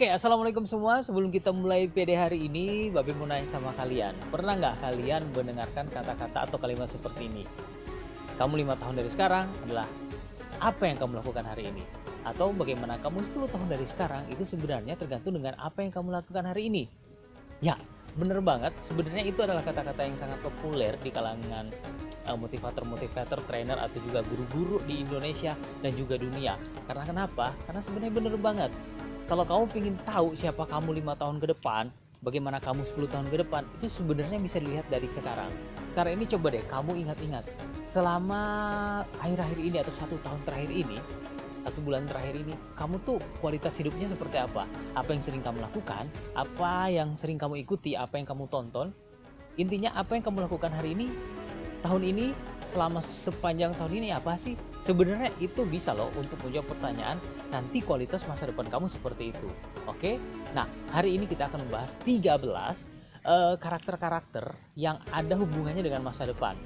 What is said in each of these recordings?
Oke, assalamualaikum semua. Sebelum kita mulai PD hari ini, Babe mau nanya sama kalian. Pernah nggak kalian mendengarkan kata-kata atau kalimat seperti ini? Kamu 5 tahun dari sekarang adalah apa yang kamu lakukan hari ini? Atau bagaimana kamu 10 tahun dari sekarang itu sebenarnya tergantung dengan apa yang kamu lakukan hari ini. Ya, bener banget. Sebenarnya itu adalah kata-kata yang sangat populer di kalangan motivator-motivator, trainer atau juga guru-guru di Indonesia dan juga dunia. Karena kenapa? Karena sebenarnya bener banget. Kalau kamu ingin tahu siapa kamu 5 tahun ke depan, bagaimana kamu 10 tahun ke depan, itu sebenarnya bisa dilihat dari sekarang. Sekarang ini coba deh kamu ingat-ingat, selama akhir-akhir ini atau 1 tahun terakhir ini, 1 bulan terakhir ini, kamu tuh kualitas hidupnya seperti apa? Apa yang sering kamu lakukan? Apa yang sering kamu ikuti? Apa yang kamu tonton? Intinya apa yang kamu lakukan hari ini, tahun ini, selama sepanjang tahun ini apa sih? Sebenarnya itu bisa loh untuk menjawab pertanyaan nanti kualitas masa depan kamu seperti itu. Oke? Nah, hari ini kita akan membahas 13 karakter-karakter yang ada hubungannya dengan masa depan.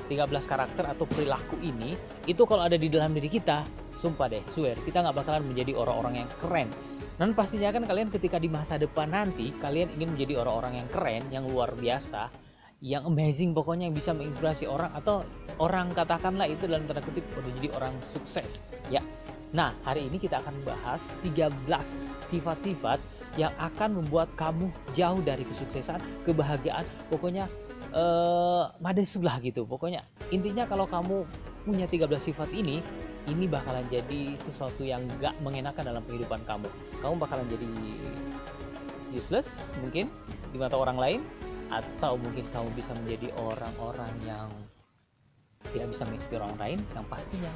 13 karakter atau perilaku ini, itu kalau ada di dalam diri kita, sumpah deh, swear, kita nggak bakalan menjadi orang-orang yang keren. Dan pastinya kan kalian ketika di masa depan nanti, kalian ingin menjadi orang-orang yang keren, yang luar biasa, yang amazing, pokoknya yang bisa menginspirasi orang, atau orang katakanlah itu dalam tanda kutip udah jadi orang sukses ya. Nah, hari ini kita akan bahas 13 sifat-sifat yang akan membuat kamu jauh dari kesuksesan, kebahagiaan, pokoknya madesulah gitu. Pokoknya intinya kalau kamu punya 13 sifat ini bakalan jadi sesuatu yang gak mengenakan dalam kehidupan kamu. Kamu bakalan jadi useless mungkin di mata orang lain, atau mungkin kamu bisa menjadi orang-orang yang tidak bisa menginspirasi orang lain, yang pastinya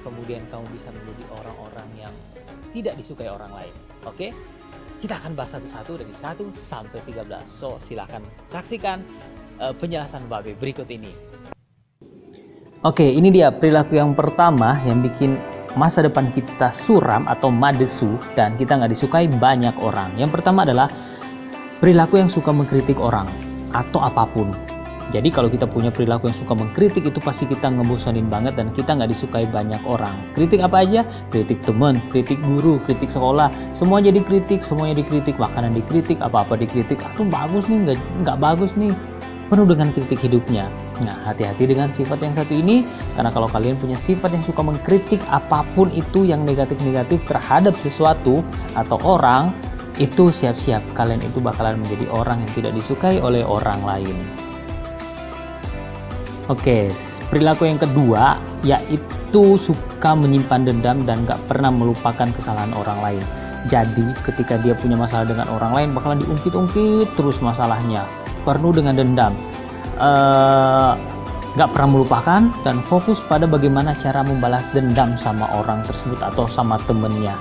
kemudian kamu bisa menjadi orang-orang yang tidak disukai orang lain. Oke, kita akan bahas satu-satu dari 1 sampai 13. So silahkan saksikan penjelasan Babe berikut ini. Oke, ini dia perilaku yang pertama yang bikin masa depan kita suram atau madesu dan kita nggak disukai banyak orang. Yang pertama adalah perilaku yang suka mengkritik orang atau apapun. Jadi kalau kita punya perilaku yang suka mengkritik, itu pasti kita ngebosanin banget dan kita nggak disukai banyak orang. Kritik apa aja? Kritik teman, kritik guru, kritik sekolah, semua jadi kritik, semuanya dikritik, makanan dikritik, apa-apa dikritik. Aku bagus nih, nggak bagus nih, penuh dengan kritik hidupnya. Nah, hati-hati dengan sifat yang satu ini, karena kalau kalian punya sifat yang suka mengkritik apapun itu yang negatif-negatif terhadap sesuatu atau orang, itu siap-siap kalian itu bakalan menjadi orang yang tidak disukai oleh orang lain. Oke, perilaku yang kedua yaitu suka menyimpan dendam dan gak pernah melupakan kesalahan orang lain. Jadi ketika dia punya masalah dengan orang lain bakalan diungkit-ungkit terus masalahnya, penuh dengan dendam, gak pernah melupakan dan fokus pada bagaimana cara membalas dendam sama orang tersebut atau sama temennya.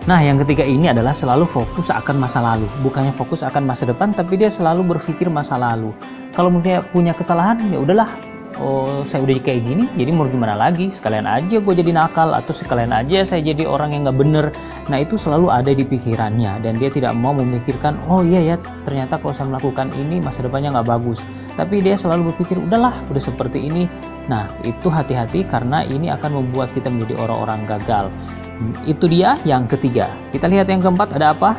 Nah, yang ketiga ini adalah selalu fokus akan masa lalu, bukannya fokus akan masa depan, tapi dia selalu berpikir masa lalu. Kalau punya kesalahan, ya udahlah, oh saya udah kayak gini, jadi mau gimana lagi? Sekalian aja gue jadi nakal, atau sekalian aja saya jadi orang yang nggak bener. Nah, itu selalu ada di pikirannya, dan dia tidak mau memikirkan, oh iya ya, ternyata kalau saya melakukan ini masa depannya nggak bagus. Tapi dia selalu berpikir, udahlah, udah seperti ini. Nah, itu hati-hati karena ini akan membuat kita menjadi orang-orang gagal. Itu dia yang ketiga. Kita lihat yang keempat ada apa?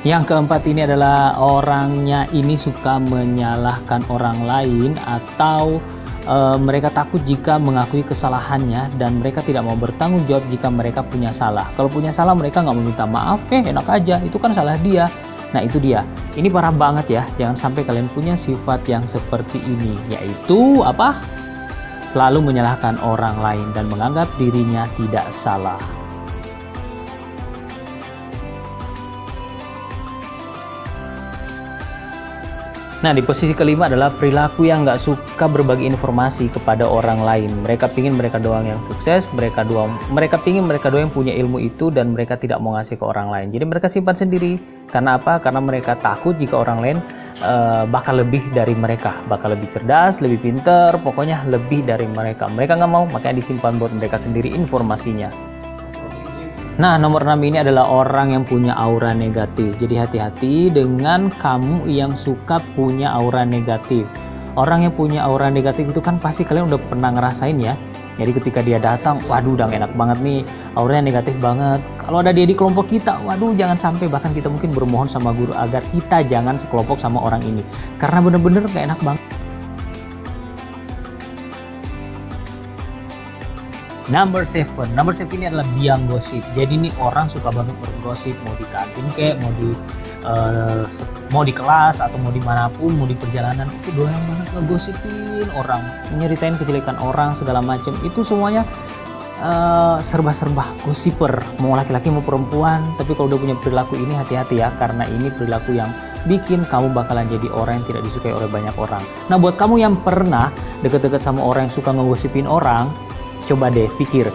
Yang keempat ini adalah orangnya ini suka menyalahkan orang lain atau mereka takut jika mengakui kesalahannya dan mereka tidak mau bertanggung jawab jika mereka punya salah. Kalau punya salah mereka nggak meminta maaf, enak aja, itu kan salah dia. Nah, itu dia. Ini parah banget ya. Jangan sampai kalian punya sifat yang seperti ini, yaitu apa? Selalu menyalahkan orang lain dan menganggap dirinya tidak salah. Nah, di posisi kelima adalah perilaku yang nggak suka berbagi informasi kepada orang lain. Mereka pingin mereka doang yang sukses, mereka pingin mereka doang yang punya ilmu itu dan mereka tidak mau ngasih ke orang lain. Jadi mereka simpan sendiri. Karena apa? Karena mereka takut jika orang lain bakal lebih dari mereka, bakal lebih cerdas, lebih pinter, pokoknya lebih dari mereka. Mereka nggak mau, makanya disimpan buat mereka sendiri informasinya. Nah, nomor 6 ini adalah orang yang punya aura negatif. Jadi hati-hati dengan kamu yang suka punya aura negatif. Orang yang punya aura negatif itu kan pasti kalian udah pernah ngerasain ya. Jadi ketika dia datang, waduh udah enak banget nih, auranya negatif banget. Kalau ada dia di kelompok kita, waduh jangan sampai, bahkan kita mungkin bermohon sama guru agar kita jangan sekelompok sama orang ini. Karena bener-bener gak enak banget. Number 7 ini adalah biang gosip. Jadi ini orang suka banget bergosip, mau di kantin kayak, mau di kelas atau mau dimanapun, mau di perjalanan, itu doyan banget ngegosipin orang, nyeritain kejelekan orang segala macam. Itu semuanya serba-serba gosiper, mau laki-laki mau perempuan. Tapi kalau udah punya perilaku ini, hati-hati ya, karena ini perilaku yang bikin kamu bakalan jadi orang yang tidak disukai oleh banyak orang. Nah, buat kamu yang pernah deket-deket sama orang yang suka ngegosipin orang, coba deh pikir,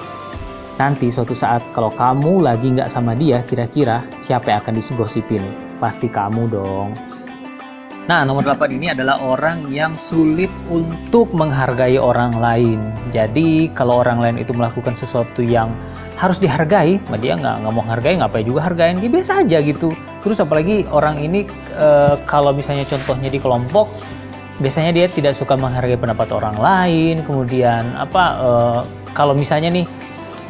nanti suatu saat kalau kamu lagi nggak sama dia, kira-kira siapa yang akan digosipin? Pasti kamu dong. Nah, nomor 8 ini adalah orang yang sulit untuk menghargai orang lain. Jadi kalau orang lain itu melakukan sesuatu yang harus dihargai, dia nggak mau hargai, ngapain juga hargain, dia biasa aja gitu. Terus apalagi orang ini kalau misalnya contohnya di kelompok, biasanya dia tidak suka menghargai pendapat orang lain. Kemudian kalau misalnya nih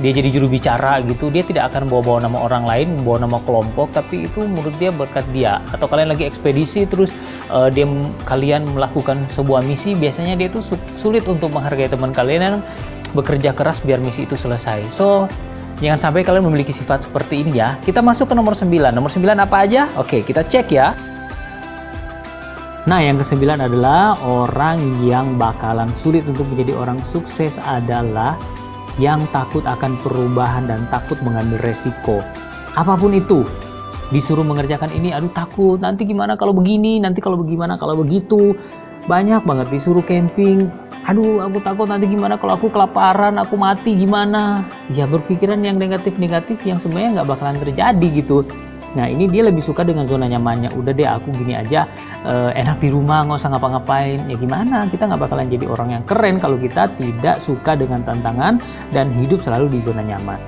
dia jadi juru bicara gitu, dia tidak akan bawa-bawa nama orang lain, bawa nama kelompok, tapi itu menurut dia berkat dia. Atau kalian lagi ekspedisi terus kalian melakukan sebuah misi, biasanya dia tuh sulit untuk menghargai teman kalian yang bekerja keras biar misi itu selesai. So jangan sampai kalian memiliki sifat seperti ini ya. Kita masuk ke nomor 9. Nomor 9 apa aja? Oke, kita cek ya. Nah, yang ke-9 adalah orang yang bakalan sulit untuk menjadi orang sukses adalah yang takut akan perubahan dan takut mengambil resiko. Apapun itu, disuruh mengerjakan ini, aduh takut, nanti gimana kalau begini, nanti kalau bagaimana kalau begitu. Banyak banget disuruh camping, aduh aku takut nanti gimana kalau aku kelaparan, aku mati gimana. Ya berpikiran yang negatif-negatif yang sebenarnya nggak bakalan terjadi gitu. Nah, ini dia lebih suka dengan zona nyamannya. Udah deh, aku gini aja, enak di rumah, nggak usah ngapa-ngapain. Ya gimana, kita nggak bakalan jadi orang yang keren kalau kita tidak suka dengan tantangan dan hidup selalu di zona nyaman.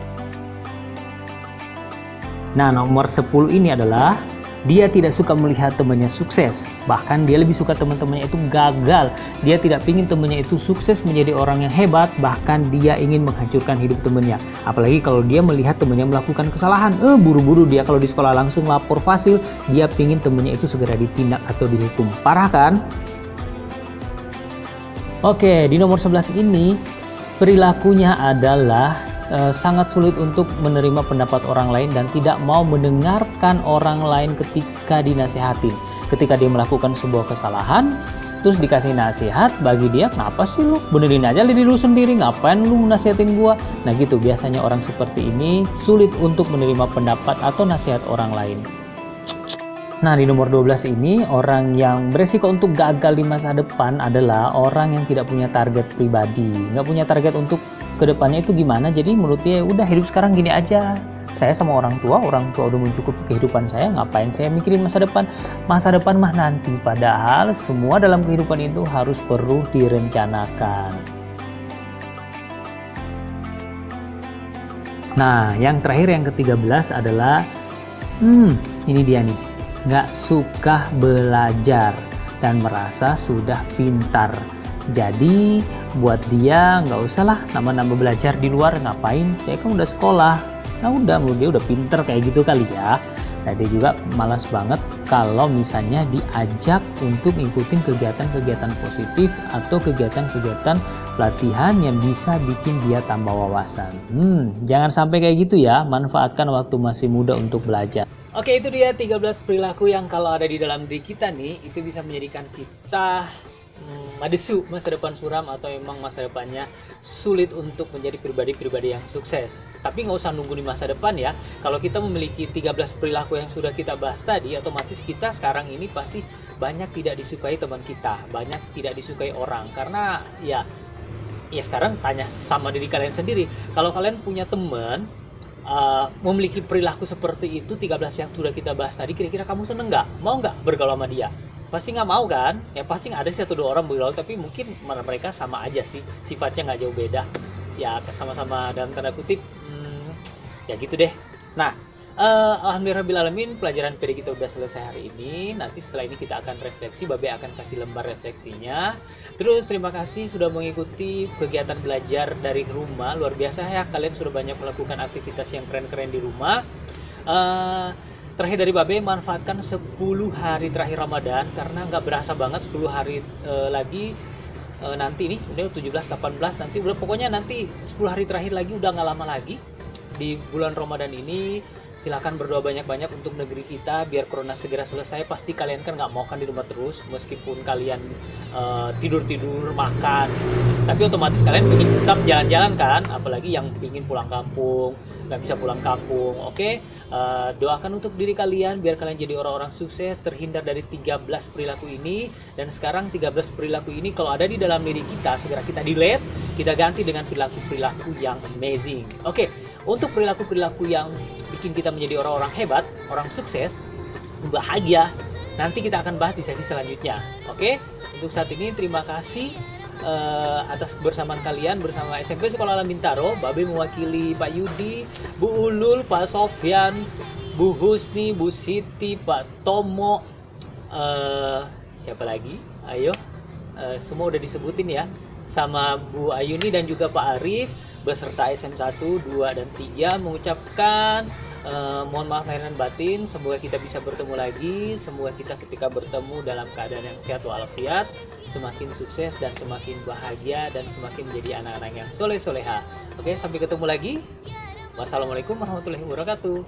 Nah, nomor 10 ini adalah dia tidak suka melihat temannya sukses. Bahkan dia lebih suka teman-temannya itu gagal. Dia tidak ingin temannya itu sukses menjadi orang yang hebat. Bahkan dia ingin menghancurkan hidup temannya. Apalagi kalau dia melihat temannya melakukan kesalahan. Buru-buru dia kalau di sekolah langsung lapor fasil. Dia ingin temannya itu segera ditindak atau dihukum. Parah kan? Oke, di nomor 11 ini perilakunya adalah sangat sulit untuk menerima pendapat orang lain dan tidak mau mendengarkan orang lain ketika dinasihatin. Ketika dia melakukan sebuah kesalahan, terus dikasih nasihat, bagi dia, kenapa sih lu? Benerin aja diri lu sendiri, ngapain lu nasihatin gua? Nah gitu, biasanya orang seperti ini sulit untuk menerima pendapat atau nasihat orang lain. Nah, di nomor 12 ini, orang yang beresiko untuk gagal di masa depan adalah orang yang tidak punya target pribadi. Nggak punya target untuk kedepannya itu gimana, jadi menurut dia udah hidup sekarang gini aja. Saya sama orang tua udah mencukupi kehidupan saya, ngapain saya mikirin masa depan? Masa depan mah nanti, padahal semua dalam kehidupan itu harus perlu direncanakan. Nah, yang terakhir, yang ke-13 adalah ini dia nih, nggak suka belajar dan merasa sudah pintar. Jadi buat dia nggak usah lah nambah-nambah belajar di luar, ngapain, saya kan udah sekolah. Nah udah, menurut dia udah pinter kayak gitu kali ya. Nah dia juga malas banget kalau misalnya diajak untuk ngikutin kegiatan-kegiatan positif atau kegiatan-kegiatan pelatihan yang bisa bikin dia tambah wawasan. Jangan sampai kayak gitu ya, manfaatkan waktu masih muda untuk belajar. Oke, itu dia 13 perilaku yang kalau ada di dalam diri kita nih, itu bisa menjadikan kita madesu, masa depan suram, atau memang masa depannya sulit untuk menjadi pribadi-pribadi yang sukses. Tapi nggak usah nunggu di masa depan ya. Kalau kita memiliki 13 perilaku yang sudah kita bahas tadi, otomatis kita sekarang ini pasti banyak tidak disukai teman kita, banyak tidak disukai orang. Karena ya sekarang tanya sama diri kalian sendiri. Kalau kalian punya teman memiliki perilaku seperti itu, 13 yang sudah kita bahas tadi, kira-kira kamu seneng nggak? Mau nggak bergaul sama dia? Pasti nggak mau kan? Ya pasti nggak ada satu dua orang bergaul, tapi mungkin mereka sama aja sih, sifatnya nggak jauh beda. Ya sama-sama dalam tanda kutip, ya gitu deh. Nah, Alhamdulillahirrahmanirrahim, pelajaran PD kita udah selesai hari ini. Nanti setelah ini kita akan refleksi, Babe akan kasih lembar refleksinya. Terus terima kasih sudah mengikuti kegiatan belajar dari rumah. Luar biasa ya, kalian sudah banyak melakukan aktivitas yang keren-keren di rumah. Terakhir dari Babe, manfaatkan 10 hari terakhir Ramadan, karena nggak berasa banget 10 hari lagi. Nanti nih udah 17, 18, nanti udah pokoknya nanti 10 hari terakhir lagi, udah nggak lama lagi di bulan Ramadan ini. Silakan berdoa banyak-banyak untuk negeri kita biar corona segera selesai. Pasti kalian kan nggak mau kan di rumah terus, meskipun kalian tidur-tidur, makan, tapi otomatis kalian ingin tetap jalan-jalan kan, apalagi yang ingin pulang kampung, nggak bisa pulang kampung. Oke, doakan untuk diri kalian biar kalian jadi orang-orang sukses, terhindar dari 13 perilaku ini. Dan sekarang 13 perilaku ini kalau ada di dalam diri kita, segera kita delete, kita ganti dengan perilaku-perilaku yang amazing. Oke, untuk perilaku-perilaku yang bikin kita menjadi orang-orang hebat, orang sukses, bahagia, nanti kita akan bahas di sesi selanjutnya. Oke, untuk saat ini terima kasih atas kebersamaan kalian bersama SMP Sekolah Alam Bintaro. Babe mewakili Pak Yudi, Bu Ulul, Pak Sofyan, Bu Husni, Bu Siti, Pak Tomo, siapa lagi? Ayo, semua udah disebutin ya, sama Bu Ayuni dan juga Pak Arif beserta SM1, 2, dan 3 mengucapkan mohon maaf lahir dan batin. Semoga kita bisa bertemu lagi. Semoga kita ketika bertemu dalam keadaan yang sehat walafiat, semakin sukses dan semakin bahagia dan semakin menjadi anak-anak yang soleh-soleha. Oke, sampai ketemu lagi. Wassalamualaikum warahmatullahi wabarakatuh.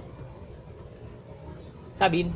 Sabin.